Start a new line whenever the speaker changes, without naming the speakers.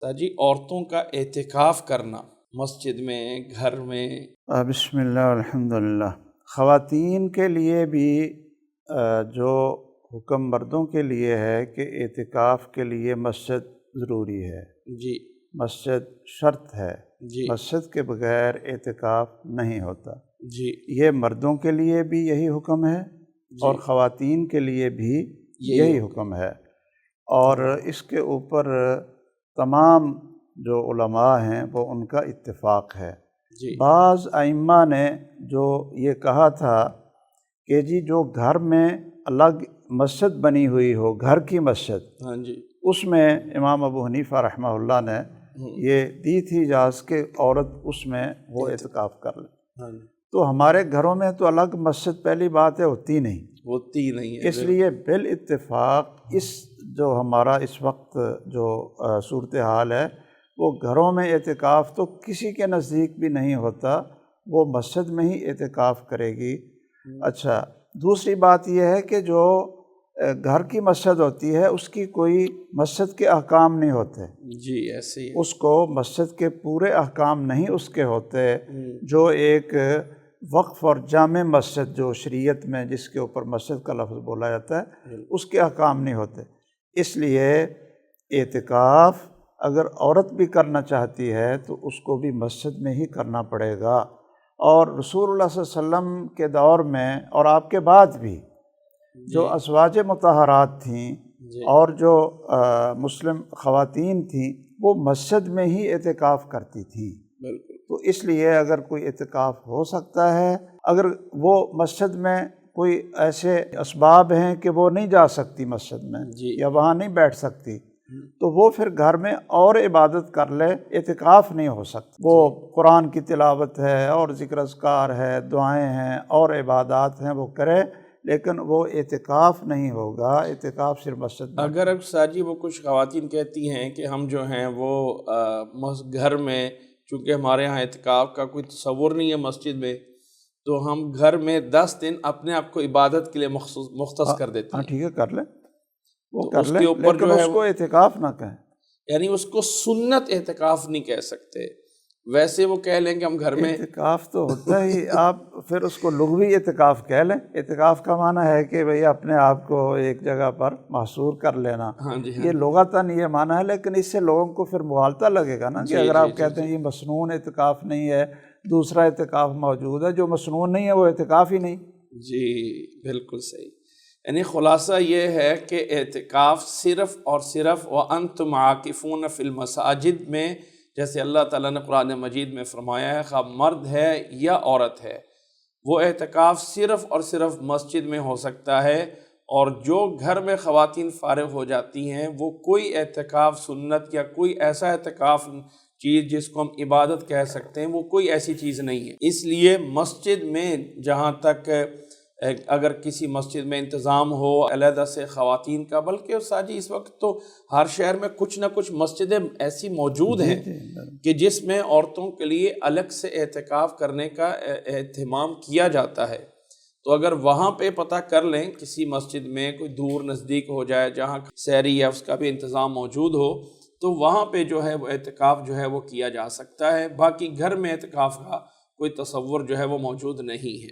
جی عورتوں کا اعتکاف کرنا مسجد میں، گھر میں۔
بسم اللہ الحمدللہ۔ خواتین کے لیے بھی جو حکم مردوں کے لیے ہے کہ اعتکاف کے لیے مسجد ضروری ہے،
جی
مسجد شرط ہے،
جی
مسجد کے بغیر اعتکاف نہیں ہوتا۔
جی
یہ مردوں کے لیے بھی یہی حکم ہے اور خواتین کے لیے بھی یہی حکم ہے، اور اس کے اوپر تمام جو علماء ہیں وہ ان کا اتفاق ہے۔
جی
بعض ائمہ نے جو یہ کہا تھا کہ جی جو گھر میں الگ مسجد بنی ہوئی ہو، گھر کی مسجد،
ہاں جی
اس میں امام ابو حنیفہ رحمہ اللہ نے یہ دی تھی اجازت کہ عورت اس میں وہ اعتکاف کر لے۔
ہاں جی
تو ہمارے گھروں میں تو الگ مسجد پہلی بات ہے ہوتی نہیں،
ہوتی نہیں ہے،
اس لیے بالاتفاق اس جو ہمارا اس وقت جو صورتحال ہے وہ گھروں میں اعتکاف تو کسی کے نزدیک بھی نہیں ہوتا، وہ مسجد میں ہی اعتکاف کرے گی۔ اچھا، دوسری بات یہ ہے کہ جو گھر کی مسجد ہوتی ہے اس کی کوئی مسجد کے احکام نہیں ہوتے،
جی ایسے ہی
اس کو مسجد کے پورے احکام نہیں اس کے ہوتے، جو ایک وقف اور جامع مسجد جو شریعت میں جس کے اوپر مسجد کا لفظ بولا جاتا ہے اس کے احکام نہیں ہوتے۔ اس لیے اعتکاف اگر عورت بھی کرنا چاہتی ہے تو اس کو بھی مسجد میں ہی کرنا پڑے گا، اور رسول اللہ صلی اللہ علیہ وسلم کے دور میں اور آپ کے بعد بھی جو ازواج مطہرات تھیں اور جو مسلم خواتین تھیں وہ مسجد میں ہی اعتکاف کرتی تھیں۔
بالکل۔
تو اس لیے اگر کوئی اعتکاف ہو سکتا ہے، اگر وہ مسجد میں کوئی ایسے اسباب ہیں کہ وہ نہیں جا سکتی مسجد میں یا وہاں نہیں بیٹھ سکتی، تو وہ پھر گھر میں اور عبادت کر لے، اعتکاف نہیں ہو سکتا۔ وہ قرآن کی تلاوت ہے اور ذکر اذکار ہے، دعائیں ہیں اور عبادات ہیں، وہ کرے، لیکن وہ اعتکاف نہیں ہوگا، اعتکاف صرف مسجد میں۔
اگر ساجی وہ کچھ خواتین کہتی ہیں کہ ہم جو ہیں وہ گھر میں، چونکہ ہمارے ہاں اعتکاف کا کوئی تصور نہیں ہے مسجد میں، تو ہم گھر میں 10 دن اپنے آپ کو عبادت کے لیے مختص کر دیتے ہیں۔
ہاں ٹھیک ہے، کر لیں، وہ
تو
کر
اس
لیں،
کے اوپر
لیکن
جو ہے
اس کو اعتکاف نہ کہیں،
یعنی اس کو سنت اعتکاف نہیں کہہ سکتے، ویسے وہ کہہ لیں کہ ہم گھر میں
اعتکاف تو ہوتا ہی، آپ پھر اس کو لغوی اعتکاف کہہ لیں۔ اعتکاف کا معنی ہے کہ بھئی اپنے آپ کو ایک جگہ پر محصور کر لینا، یہ لغتاً یہ معنی ہے، لیکن اس سے لوگوں کو پھر مغالطہ لگے گا نا کہ اگر آپ کہتے ہیں یہ مسنون اعتکاف نہیں ہے، دوسرا اعتکاف موجود ہے، جو مسنون نہیں ہے وہ اعتکاف ہی نہیں۔
جی بالکل صحیح۔ یعنی خلاصہ یہ ہے کہ اعتکاف صرف اور صرف وَأَنْتُمْ عَاكِفُونَ فِي الْمَسَاجِدِ میں، جیسے اللہ تعالیٰ نے قرآن مجید میں فرمایا ہے، خواہ مرد ہے یا عورت ہے، وہ اعتکاف صرف اور صرف مسجد میں ہو سکتا ہے، اور جو گھر میں خواتین فارغ ہو جاتی ہیں وہ کوئی اعتکاف سنت یا کوئی ایسا اعتکاف چیز جس کو ہم عبادت کہہ سکتے ہیں وہ کوئی ایسی چیز نہیں ہے۔ اس لیے مسجد میں جہاں تک اگر کسی مسجد میں انتظام ہو علیحدہ سے خواتین کا، بلکہ ساجی اس وقت تو ہر شہر میں کچھ نہ کچھ مسجدیں ایسی موجود ہیں کہ جس میں عورتوں کے لیے الگ سے اعتکاف کرنے کا اہتمام کیا جاتا ہے، تو اگر وہاں پہ پتہ کر لیں کسی مسجد میں کوئی دور نزدیک ہو جائے جہاں سحری یا اس کا بھی انتظام موجود ہو، تو وہاں پہ جو ہے وہ اعتکاف جو ہے وہ کیا جا سکتا ہے۔ باقی گھر میں اعتکاف کا کوئی تصور جو ہے وہ موجود نہیں ہے۔